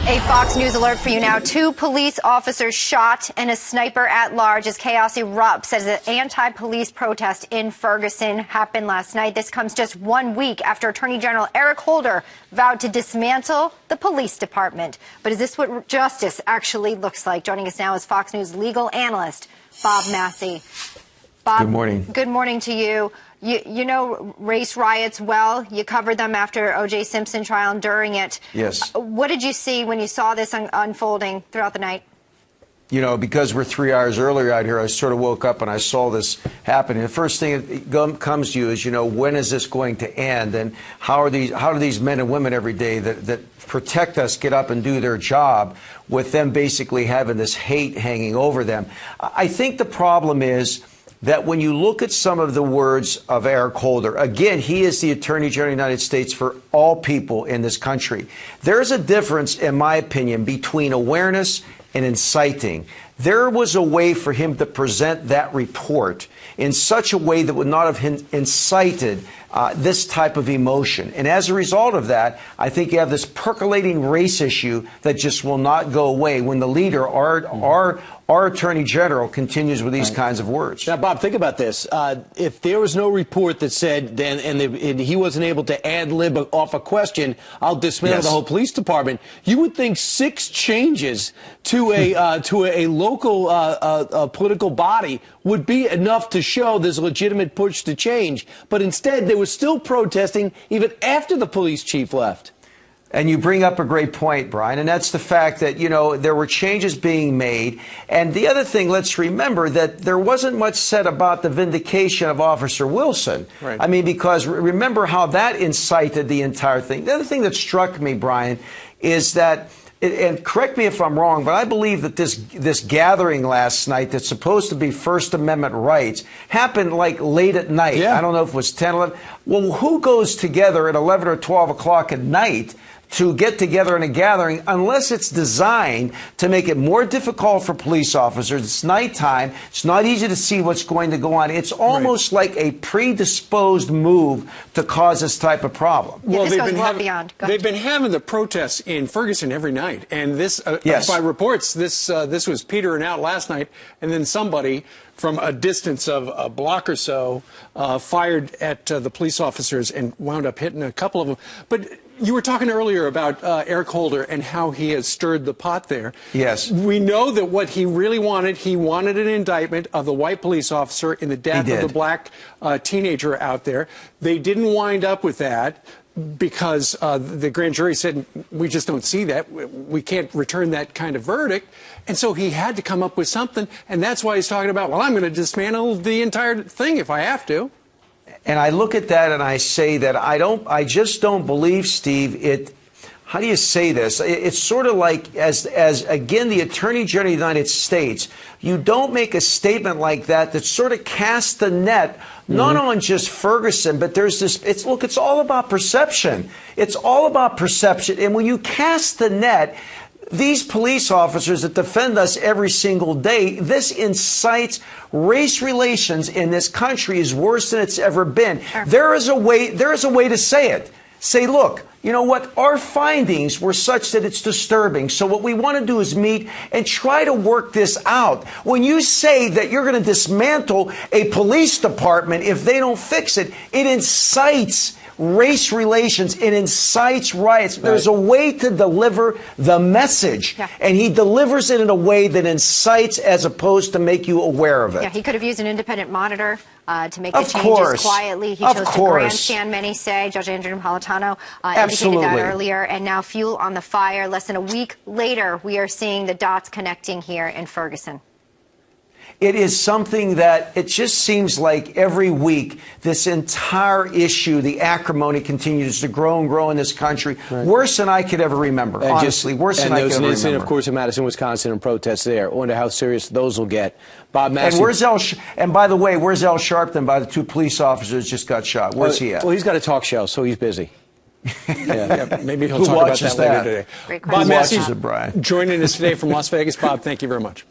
A Fox News alert for you now. 2 police officers shot and a sniper at large as chaos erupts as an anti-police protest in Ferguson happened last night. This comes just 1 week after Attorney General Eric Holder vowed to dismantle the police department. But is this what justice actually looks like? Joining us now is Fox News legal analyst Bob Massey. Bob, good morning. Good morning to you. You know race riots well. You covered them after O.J. Simpson trial and during it. Yes. What did you see when you saw this unfolding throughout the night? You know, because we're 3 hours earlier out here, I sort of woke up and I saw this happen. And the first thing that comes to you is, you know, when is this going to end? And how do these men and women every day that protect us get up and do their job with them basically having this hate hanging over them? I think the problem is that when you look at some of the words of Eric Holder, again, he is the Attorney General of the United States for all people in this country. There's a difference, in my opinion, between awareness and inciting. There was a way for him to present that report in such a way that would not have incited this type of emotion. And as a result of that, I think you have this percolating race issue that just will not go away when the leader, our Attorney General, continues with these kinds of words. Now, Bob, think about this. If there was no report that said, and he wasn't able to ad-lib off a question, I'll dismantle the whole police department, you would think 6 changes to a local political body would be enough to show there's a legitimate push to change. But instead, they were still protesting even after the police chief left. And you bring up a great point, Brian, and that's the fact that, you know, there were changes being made. And the other thing, let's remember that there wasn't much said about the vindication of Officer Wilson. Right. I mean, because remember how that incited the entire thing. The other thing that struck me, Brian, is that, and correct me if I'm wrong, but I believe that this gathering last night that's supposed to be First Amendment rights happened like late at night. Yeah. I don't know if it was 10, 11. Well, who goes together at 11 or 12 o'clock at night to get together in a gathering unless it's designed to make it more difficult for police officers? It's nighttime. It's not easy to see what's going to go on. It's almost like a predisposed move to cause this type of problem. Yeah, well, they've been having the protests in Ferguson every night. And this, by reports, this was petering out last night. And then somebody from a distance of a block or so fired at the police officers and wound up hitting a couple of them. But you were talking earlier about Eric Holder and how he has stirred the pot there. Yes. We know that what he really wanted, he wanted an indictment of the white police officer in the death of the black teenager out there. They didn't wind up with that because the grand jury said, we just don't see that. We can't return that kind of verdict. And so he had to come up with something. And that's why he's talking about, well, I'm going to dismantle the entire thing if I have to. And I look at that and I say that I just don't believe, Steve, how do you say this? It's sort of like, as again, the Attorney General of the United States, you don't make a statement like that sort of casts the net, not on just Ferguson, but there's this, it's all about perception. It's all about perception. And when you cast the net, these police officers that defend us every single day, this incites race relations in this country is worse than it's ever been. There is a way to say it. Say, look, you know what? Our findings were such that it's disturbing. So what we want to do is meet and try to work this out. When you say that you're going to dismantle a police department if they don't fix it, it incites race relations, it incites riots. There's a way to deliver the message, and he delivers it in a way that incites as opposed to make you aware of it. Yeah, he could have used an independent monitor to make the changes quietly. He chose to grandstand, many say. Judge Andrew Napolitano indicated that earlier. And now fuel on the fire. Less than a week later, we are seeing the dots connecting here in Ferguson. It is something that it just seems like every week this entire issue, the acrimony, continues to grow and grow in this country. Worse than I could ever remember, honestly. Worse than I could ever remember. And there was an incident, of course, in Madison, Wisconsin, and protests there. I wonder how serious those will get. Bob Massey. And by the way, where's Al Sharpton by the 2 police officers just got shot? Where's he at? Well, he's got a talk show, so he's busy. Maybe he'll talk about that later today. Great Bob Massey Brian? Joining us today from Las Vegas. Bob, thank you very much.